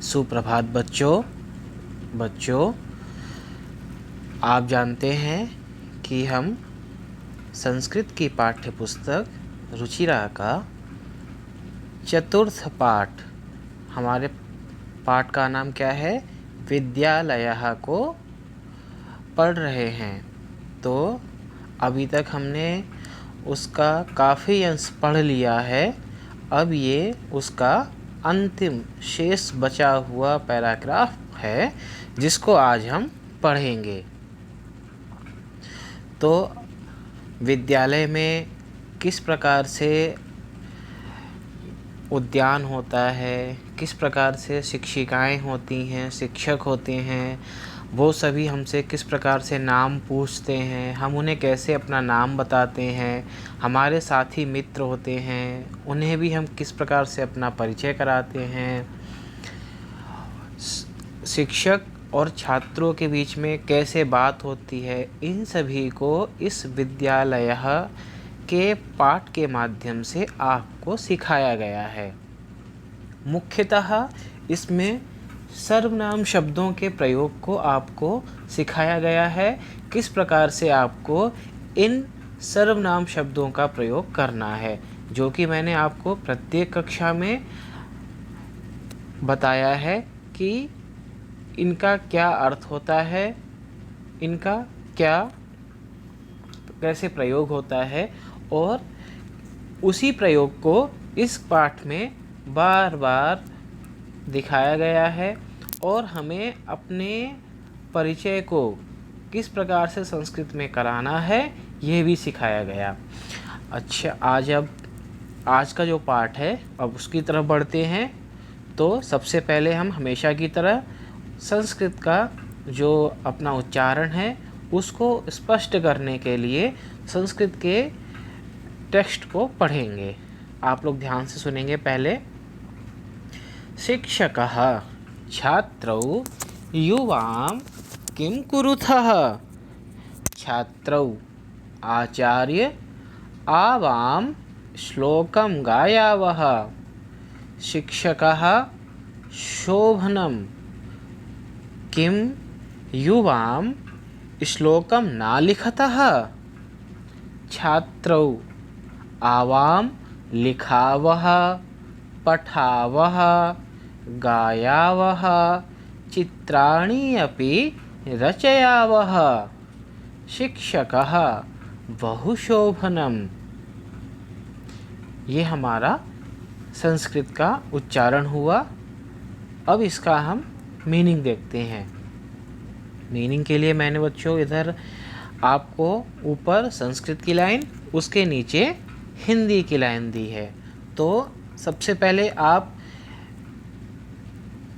सुप्रभात बच्चों, आप जानते हैं कि हम संस्कृत की पाठ्य पुस्तक रुचिरा का चतुर्थ पाठ, हमारे पाठ का नाम क्या है, विद्यालयः को पढ़ रहे हैं। तो अभी तक हमने उसका काफ़ी अंश पढ़ लिया है। अब ये उसका अंतिम शेष बचा हुआ पैराग्राफ है जिसको आज हम पढ़ेंगे। तो विद्यालय में किस प्रकार से उद्यान होता है, किस प्रकार से शिक्षिकाएं होती हैं, शिक्षक होते हैं, वो सभी हमसे किस प्रकार से नाम पूछते हैं, हम उन्हें कैसे अपना नाम बताते हैं, हमारे साथी मित्र होते हैं उन्हें भी हम किस प्रकार से अपना परिचय कराते हैं, शिक्षक और छात्रों के बीच में कैसे बात होती है, इन सभी को इस विद्यालय के पाठ के माध्यम से आपको सिखाया गया है। मुख्यतः इसमें सर्वनाम शब्दों के प्रयोग को आपको सिखाया गया है, किस प्रकार से आपको इन सर्वनाम शब्दों का प्रयोग करना है, जो कि मैंने आपको प्रत्येक कक्षा में बताया है कि इनका क्या अर्थ होता है, इनका कैसे प्रयोग होता है, और उसी प्रयोग को इस पाठ में बार बार दिखाया गया है और हमें अपने परिचय को किस प्रकार से संस्कृत में कराना है यह भी सिखाया गया। अच्छा, आज का जो पाठ है अब उसकी तरफ बढ़ते हैं। तो सबसे पहले हम हमेशा की तरह संस्कृत का जो अपना उच्चारण है उसको स्पष्ट करने के लिए संस्कृत के टेक्स्ट को पढ़ेंगे। आप लोग ध्यान से सुनेंगे। पहले, शिक्षकः छात्रौ युवां किं कुरुथः, छात्रौ आचार्य आवां श्लोकं गायावः, शिक्षकः शोभनं किं युवां श्लोकं न लिखतः, छात्रौ आवां लिखावः पठावः गायावः चित्राणि अपि रचयावः, शिक्षकः बहुशोभनम्। ये हमारा संस्कृत का उच्चारण हुआ। अब इसका हम मीनिंग देखते हैं। मीनिंग के लिए मैंने बच्चों इधर आपको ऊपर संस्कृत की लाइन, उसके नीचे हिंदी की लाइन दी है। तो सबसे पहले आप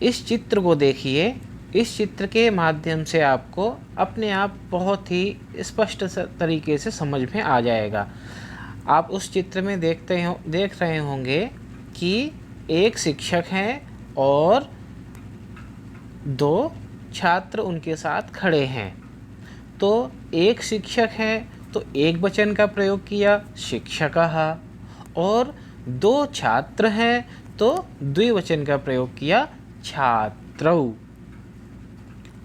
इस चित्र को देखिए। इस चित्र के माध्यम से आपको अपने आप बहुत ही स्पष्ट तरीके से समझ में आ जाएगा। आप उस चित्र में देख रहे होंगे कि एक शिक्षक हैं और दो छात्र उनके साथ खड़े हैं। तो एक शिक्षक है तो एक वचन का प्रयोग किया शिक्षकः, और दो छात्र हैं तो द्विवचन का प्रयोग किया छात्रौ।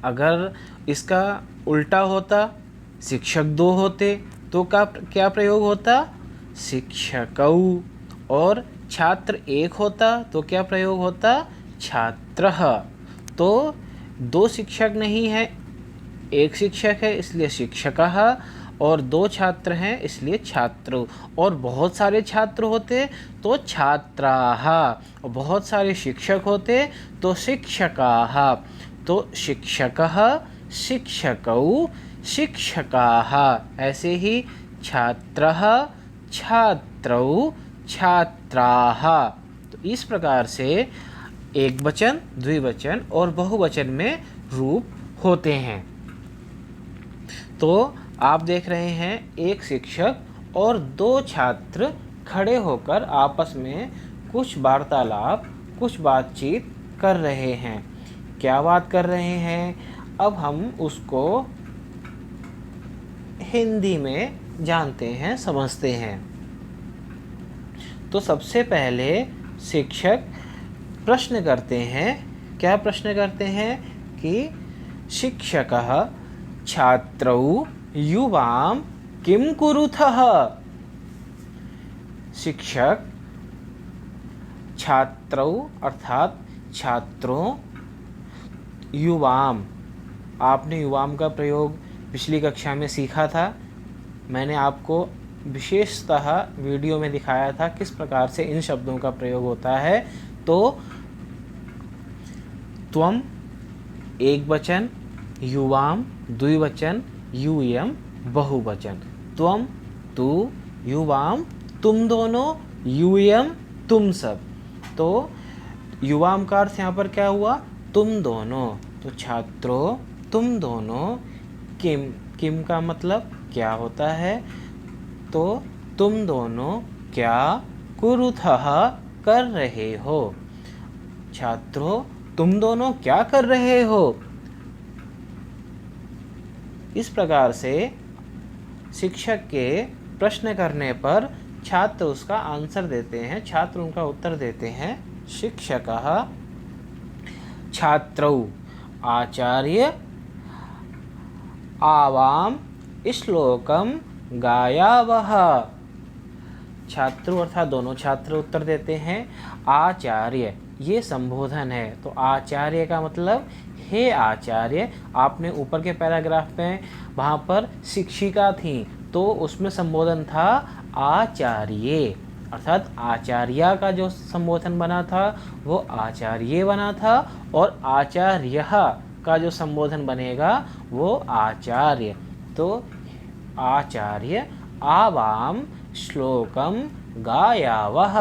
अगर इसका उल्टा होता, शिक्षक दो होते तो क्या प्रयोग होता, शिक्षकौ, और छात्र एक होता तो क्या प्रयोग होता, छात्रः। तो दो शिक्षक नहीं है, एक शिक्षक है इसलिए शिक्षकः, और दो छात्र हैं इसलिए छात्रौ। और बहुत सारे छात्र होते तो छात्राः, और बहुत सारे शिक्षक होते तो शिक्षकाः। तो शिक्षकः शिक्षकौ शिक्षकाः, ऐसे ही छात्रः छात्रौ छात्राः। तो इस प्रकार से एक वचन, द्विवचन और बहुवचन में रूप होते हैं। तो आप देख रहे हैं एक शिक्षक और दो छात्र खड़े होकर आपस में कुछ वार्तालाप, कुछ बातचीत कर रहे हैं। क्या बात कर रहे हैं, अब हम उसको हिंदी में जानते हैं, समझते हैं। तो सबसे पहले शिक्षक प्रश्न करते हैं क्या प्रश्न करते हैं कि शिक्षकः छात्रौ युवां किं कुरुथः। शिक्षक छात्रौ अर्थात छात्रों, युवाम, आपने युवाम का प्रयोग पिछली कक्षा में सीखा था। मैंने आपको विशेषतः वीडियो में दिखाया था किस प्रकार से इन शब्दों का प्रयोग होता है। तो त्वम एक वचन, युवाम द्विवचन, यूयम बहुवचन। त्वम तू, युवाम तुम दोनों, यूयम तुम सब। तो युवाम का अर्थ यहाँ पर क्या हुआ, तुम दोनों। तो छात्रों तुम दोनों, किम, किम का मतलब क्या होता है, तो तुम दोनों क्या कुरुथः कर रहे हो। छात्रों तुम दोनों क्या कर रहे हो। इस प्रकार से शिक्षक के प्रश्न करने पर छात्र उसका आंसर देते हैं, छात्र उनका उत्तर देते हैं। शिक्षकः छात्रौ आचार्य आवाम श्लोकम गायावः। छात्रों अर्थात दोनों छात्र उत्तर देते हैं। आचार्य ये संबोधन है, तो आचार्य का मतलब हे आचार्य। आपने ऊपर के पैराग्राफ में वहाँ पर शिक्षिका थी, तो उसमें संबोधन था आचार्य, अर्थात आचार्य का जो संबोधन बना था वो आचार्य बना था, और आचार्य का जो संबोधन बनेगा वो आचार्य। तो आचार्य आवाम श्लोकम गायावः।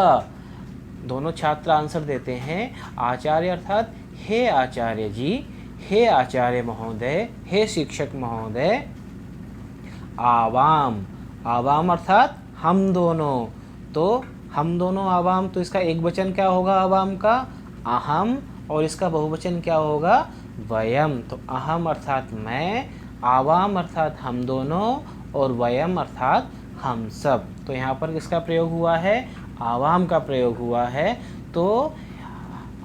दोनों छात्र आंसर देते हैं। आचार्य अर्थात हे आचार्य जी, हे आचार्य महोदय, हे शिक्षक महोदय। आवाम, आवाम अर्थात हम दोनों। तो हम दोनों आवाम, तो इसका एक वचन क्या होगा आवाम का, अहम, और इसका बहुवचन क्या होगा, वयम। तो अहम अर्थात मैं, आवाम अर्थात हम दोनों, और वयम अर्थात हम सब। तो यहाँ पर किसका प्रयोग हुआ है, आवाम का प्रयोग हुआ है। तो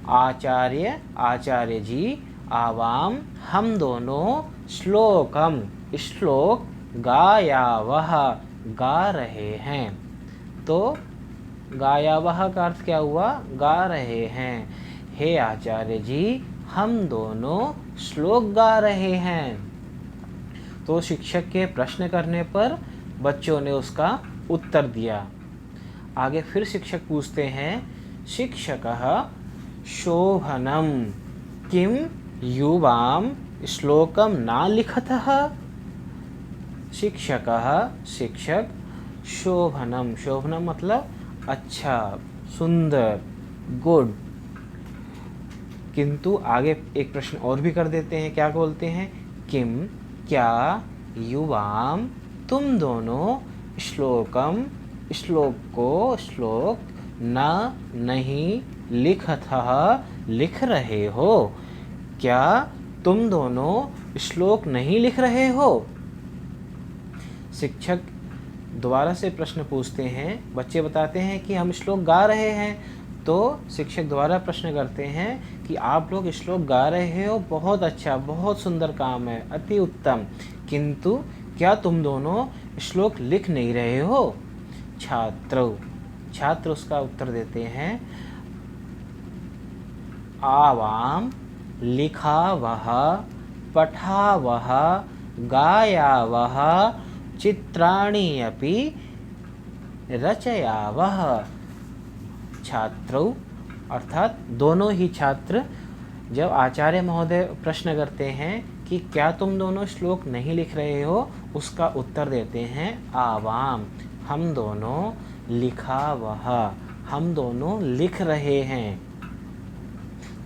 आचार्य, आचार्य जी, आवाम हम दोनों, श्लोकम श्लोक, गायावः गा रहे हैं। तो गायावः का अर्थ क्या हुआ, गा रहे हैं। हे आचार्य जी हम दोनों श्लोक गा रहे हैं। तो शिक्षक के प्रश्न करने पर बच्चों ने उसका उत्तर दिया। आगे फिर शिक्षक पूछते हैं, शिक्षकः शोभनम किम युवाम श्लोकम न लिखतः। शिक्षकः शिक्षक, शोभनम, शोभनम मतलब अच्छा, सुंदर, गुड। किंतु आगे एक प्रश्न और भी कर देते हैं, क्या बोलते हैं, किम क्या, युवाम तुम दोनों, श्लोकम श्लोक को, श्लोक, न नहीं, लिखतः लिख रहे हो। क्या तुम दोनों श्लोक नहीं लिख रहे हो। शिक्षक दोबारा से प्रश्न पूछते हैं, बच्चे बताते हैं कि हम श्लोक गा रहे हैं। तो शिक्षक दोबारा प्रश्न करते हैं कि आप लोग श्लोक गा रहे हो, बहुत अच्छा, बहुत सुंदर काम है, अति उत्तम, किंतु क्या तुम दोनों श्लोक लिख नहीं रहे हो। छात्र, छात्र उसका उत्तर देते हैं, आवाम लिखावः पठावः गायावः चित्राणि अपि रचयावः। छात्रौ अर्थात दोनों ही छात्र जब आचार्य महोदय प्रश्न करते हैं कि क्या तुम दोनों श्लोक नहीं लिख रहे हो, उसका उत्तर देते हैं आवाम हम दोनों, लिखावः हम दोनों लिख रहे हैं।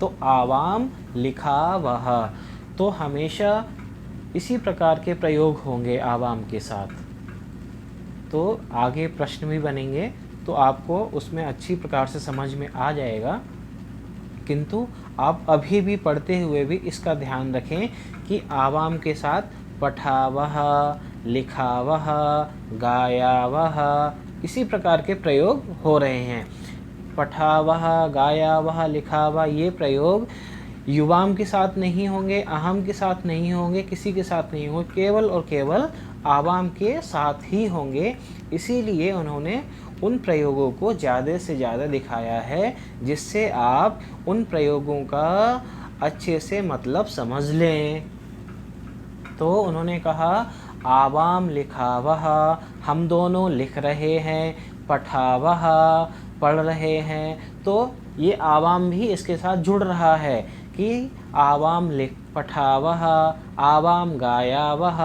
तो आवाम लिखावः, तो हमेशा इसी प्रकार के प्रयोग होंगे आवाम के साथ। तो आगे प्रश्न भी बनेंगे तो आपको उसमें अच्छी प्रकार से समझ में आ जाएगा, किंतु आप अभी भी पढ़ते हुए भी इसका ध्यान रखें कि आवाम के साथ पठावः, लिखावः, गायावः इसी प्रकार के प्रयोग हो रहे हैं। पठावः, गायावः, लिखावः ये प्रयोग युवाम के साथ नहीं होंगे, अहम के साथ नहीं होंगे, किसी के साथ नहीं होंगे, केवल और केवल आवाम के साथ ही होंगे। इसीलिए उन्होंने उन प्रयोगों को ज़्यादा से ज़्यादा दिखाया है जिससे आप उन प्रयोगों का अच्छे से मतलब समझ लें। तो उन्होंने कहा आवाम लिखावह, हम दोनों लिख रहे हैं, पठावह पढ़ रहे हैं। तो ये आवाम भी इसके साथ जुड़ रहा है कि आवाम लिख पठावह, आवाम गायावह।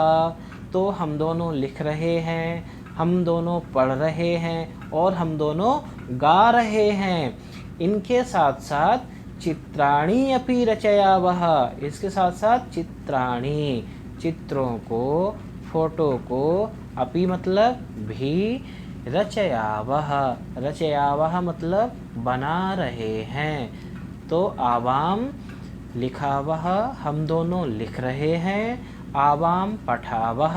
तो हम दोनों लिख रहे हैं, हम दोनों पढ़ रहे हैं और हम दोनों गा रहे हैं। इनके साथ साथ चित्राणी अपि रचयावह, इसके साथ साथ चित्राणी, चित्रों को, फोटो को, अपि मतलब भी, रचयावह, रचयावह मतलब बना रहे हैं। तो आवाम लिखावह, हम दोनों लिख रहे हैं, आवाम पठावह,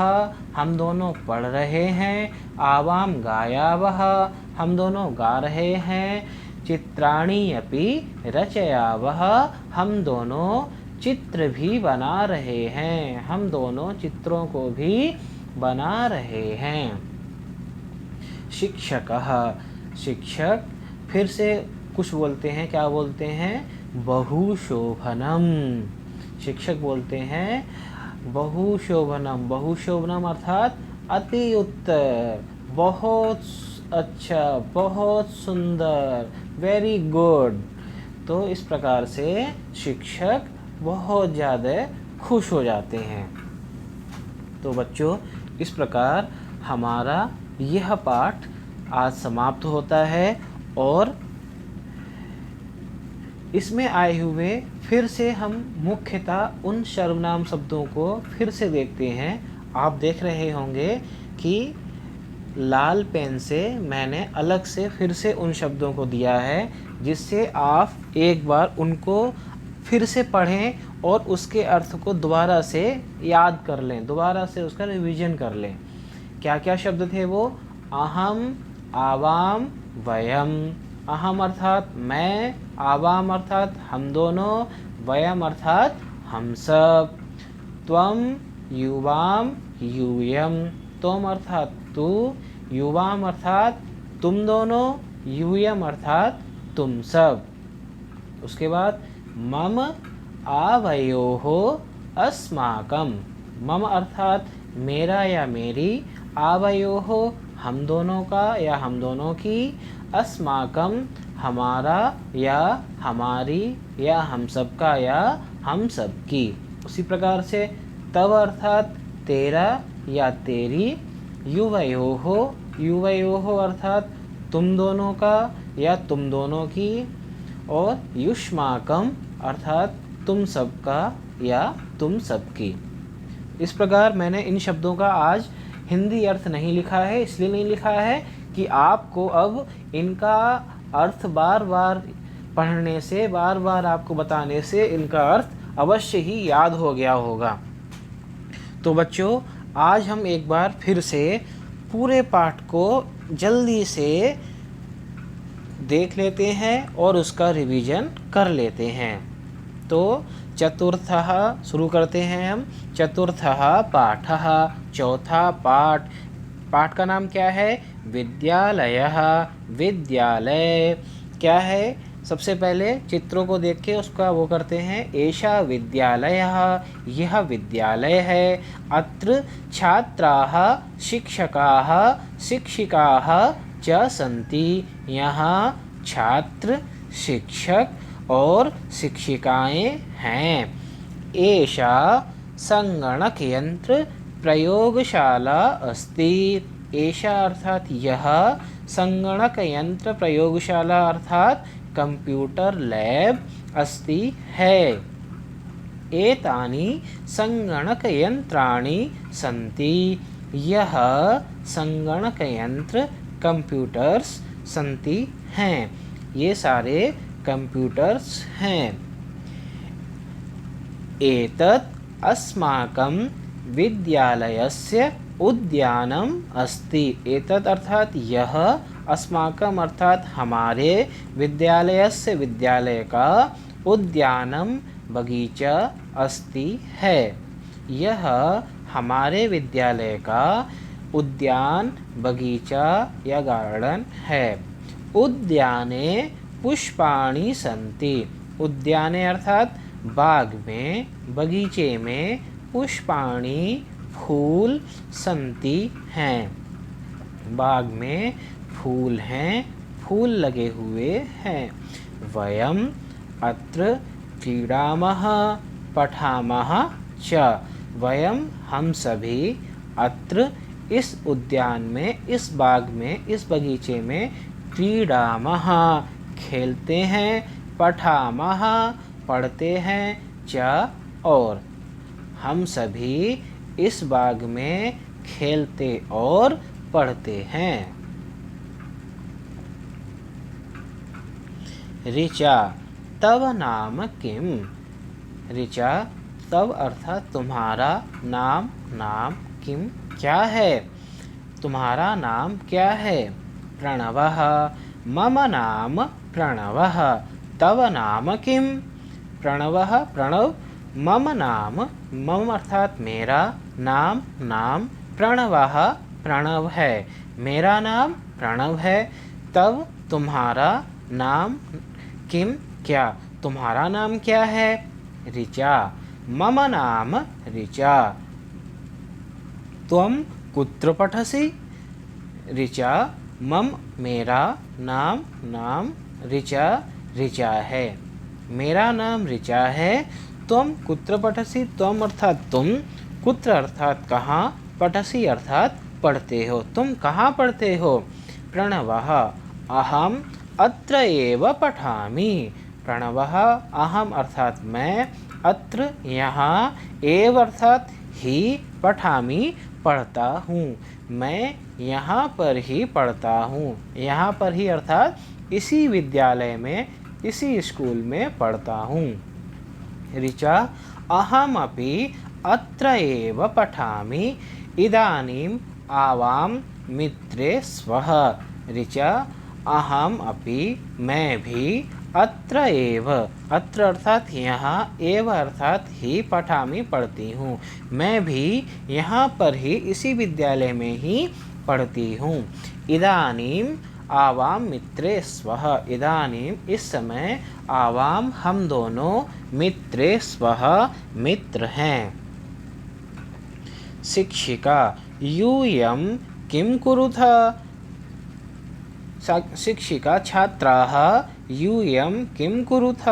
हम दोनों पढ़ रहे हैं, आवाम गायावह, हम दोनों गा रहे हैं, चित्राणी अपि रचयावह, हम दोनों चित्र भी बना रहे हैं, हम दोनों चित्रों को भी बना रहे हैं। शिक्षकः, शिक्षक फिर से कुछ बोलते हैं, क्या बोलते हैं, बहुशोभनम। शिक्षक बोलते हैं बहुशोभनम, बहुशोभनम अर्थात अति उत्तर, बहुत अच्छा, बहुत सुंदर, वेरी गुड। तो इस प्रकार से शिक्षक बहुत ज़्यादा खुश हो जाते हैं। तो बच्चों, इस प्रकार हमारा यह पाठ आज समाप्त होता है और इसमें आए हुए फिर से हम मुख्यतः उन सर्वनाम शब्दों को फिर से देखते हैं। आप देख रहे होंगे कि लाल पेन से मैंने अलग से फिर से उन शब्दों को दिया है जिससे आप एक बार उनको फिर से पढ़ें और उसके अर्थ को दोबारा से याद कर लें, दोबारा से उसका रिवीजन कर लें। क्या क्या शब्द थे वो? अहम, आवाम, वयम। अहम अर्थात मैं, आवाम अर्थात हम दोनों, वयम अर्थात हम सब। त्वम, युवाम, यूयम। त्वम अर्थात तू, युवाम अर्थात तुम दोनों, यूयम अर्थात तुम सब। उसके बाद मम आवयोः अस्माकम। मम अर्थात मेरा या मेरी, आवयोः हम दोनों का या हम दोनों की, अस्माकम हमारा या हमारी या हम सब का या हम सब की। उसी प्रकार से तव अर्थात तेरा या तेरी, युवयोः, युवयोः अर्थात तुम दोनों का या तुम दोनों की, और युष्माकम अर्थात तुम सबका या तुम सबकी। इस प्रकार मैंने इन शब्दों का आज हिंदी अर्थ नहीं लिखा है, इसलिए नहीं लिखा है कि आपको अब इनका अर्थ बार बार पढ़ने से, बार बार आपको बताने से इनका अर्थ अवश्य ही याद हो गया होगा। तो बच्चों, आज हम एक बार फिर से पूरे पाठ को जल्दी से देख लेते हैं और उसका रिवीजन कर लेते हैं। तो चतुर्थः शुरू करते हैं हम। चतुर्थः पाठः, चौथा पाठ। पाठ का नाम क्या है? विद्यालयः, विद्यालय। क्या है? सबसे पहले चित्रों को देख के उसका वो करते हैं। एषा विद्यालयः, यह विद्यालय है। अत्र छात्राः, शिक्षकाः, शिक्षिकाः च सन्ति। यहाँ छात्र, शिक्षक और शिक्षिकाएं हैं। एषा संगणक यंत्र प्रयोगशाला अस्ति। एषा अर्थात यह, संगणक यंत्र प्रयोगशाला अर्थात कंप्यूटर लैब अस्ति है। एतानि संगणक यंत्राणि सन्ति। यह संगणक यंत्र कंप्यूटर्स सन्ति हैं। ये सारे कंप्यूटर्स हैं। एतत् अस्माकं विद्यालयस्य उद्यानम् अस्ति। एतत् अर्थात यह, अस्माकं अर्थात हमारे, विद्यालयस्य विद्यालय का, उद्यानम बगीचा अस्ति है। यह हमारे विद्यालय का उद्यान बगीचा या गार्डन है। उद्याने पुष्पाणि सन्ति। उद्याने अर्थात बाग में, बगीचे में पुष्पाणि फूल सन्ति हैं। बाग में फूल हैं, फूल लगे हुए हैं। वयम् अत्र क्रीडामः पठामः च। वयम् हम सभी अत्र इस उद्यान में, इस बाग में, इस बगीचे में क्रीडामः खेलते हैं, पठामः पढ़ते हैं, च और हम सभी इस बाग में खेलते और पढ़ते हैं। ऋचा तव नाम किम। ऋचा तव अर्थात तुम्हारा, नाम नाम किम क्या है, तुम्हारा नाम क्या है। प्रणवः मम नाम प्रणवः। तव नाम किम। प्रणवः प्रणव, मम नाम, मम अर्थात मेरा, नाम नाम, प्रणवः प्रणव है, मेरा नाम प्रणव है। तव तुम्हारा, नाम किम क्या, तुम्हारा नाम क्या है। ऋचा मम नाम ऋचा। त्वं कुत्र पठसि। ऋचा मम मेरा, नाम नाम, ऋचा ऋचा है, मेरा नाम ऋचा है। त्वं कुत्र पठसि। त्वं अर्थात तुम, कुत्र अर्थात कहाँ, पठसि अर्थात पढ़ते हो, तुम कहाँ पढ़ते हो। प्रणवः अहम अत्र एव पठामि। प्रणवः अहम अर्थात मैं, अत्र यहाँ, एव अर्थात ही, पठामि पढ़ता हूँ, मैं यहाँ पर ही पढ़ता हूँ। यहाँ पर ही अर्थात इसी विद्यालय में, इसी स्कूल में पढ़ता हूँ। ऋचा अहमपि अत्र एव पठामि। इदानीम् आवां मित्रे स्वः। ऋचा अहम अपि मैं भी, अत्र एव अत्र अर्थात यहाँ, एव अर्थात ही, पठामि पढ़ती हूँ, मैं भी यहाँ पर ही, इसी विद्यालय में ही पढ़ती हूँ। इदानीम् आवाम मित्रे स्वः। इदानीम इस समय, आवाम हम दोनों, मित्रे स्वः मित्र हैं। शिक्षिका यूयं किं कुरुथ। शिक्षिका छात्राः यूयं किं कुरुथ।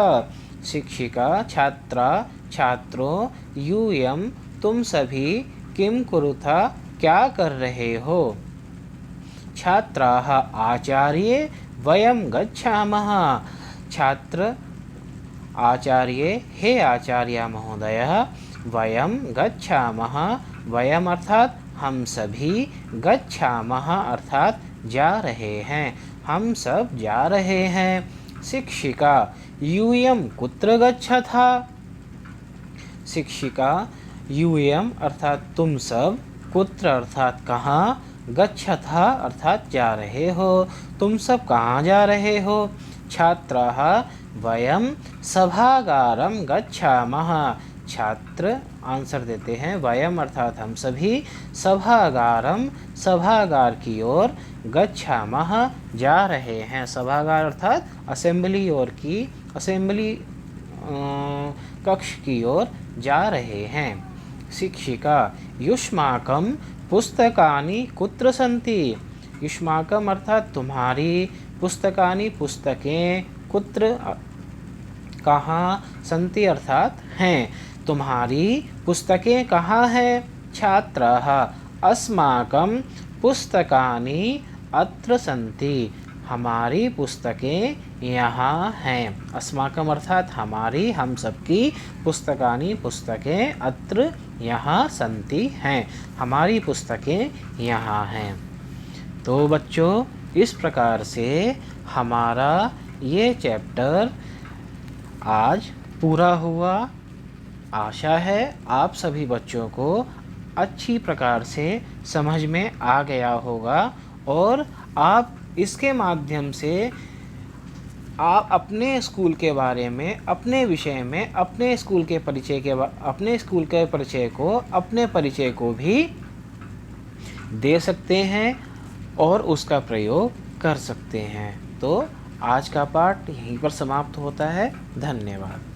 शिक्षिका छात्रा छात्रों, यूयं तुम सभी, किं कुरुथ क्या कर रहे हो। छात्राः आचार्ये वयं गच्छामः। छात्र आचार्ये हे आचार्य महोदय, वयं गच्छामः, वयम अर्थात हम सभी, गच्छामः अर्थात जा रहे हैं, हम सब जा रहे हैं। शिक्षिका यूयं कुत्र गच्छथ। शिक्षिका यूयं अर्थात तुम सब, कुत्र अर्थात कहाँ, गच्छथ अर्थात जा रहे हो, तुम सब कहाँ जा रहे हो। छात्राः वयं सभागारं गच्छामः। छात्र आंसर देते हैं, वयम अर्थात हम सभी, सभागारम सभागार की ओर, गच्छामः जा रहे हैं। सभागार अर्थात असेंबली ओर की, असेंबली कक्ष की ओर जा रहे हैं। शिक्षिका युष्माकं पुस्तकानि कुत्र सन्ति। युष्माकम अर्थात तुम्हारी, पुस्तकानि पुस्तकें, कुत्र कहाँ, सन्ति अर्थात हैं, तुम्हारी पुस्तकें कहाँ हैं। छात्राः अस्माकं पुस्तकानि अत्र सन्ति। हमारी पुस्तकें यहाँ हैं। अस्माकम अर्थात हमारी, हम सबकी, पुस्तकानि पुस्तकें, अत्र यहाँ, सन्ति हैं, हमारी पुस्तकें यहाँ हैं। तो बच्चों इस प्रकार से हमारा ये चैप्टर आज पूरा हुआ। आशा है आप सभी बच्चों को अच्छी प्रकार से समझ में आ गया होगा और आप इसके माध्यम से आप अपने स्कूल के बारे में, अपने विषय में, अपने स्कूल के परिचय को, अपने परिचय को भी दे सकते हैं और उसका प्रयोग कर सकते हैं। तो आज का पाठ यहीं पर समाप्त होता है। धन्यवाद।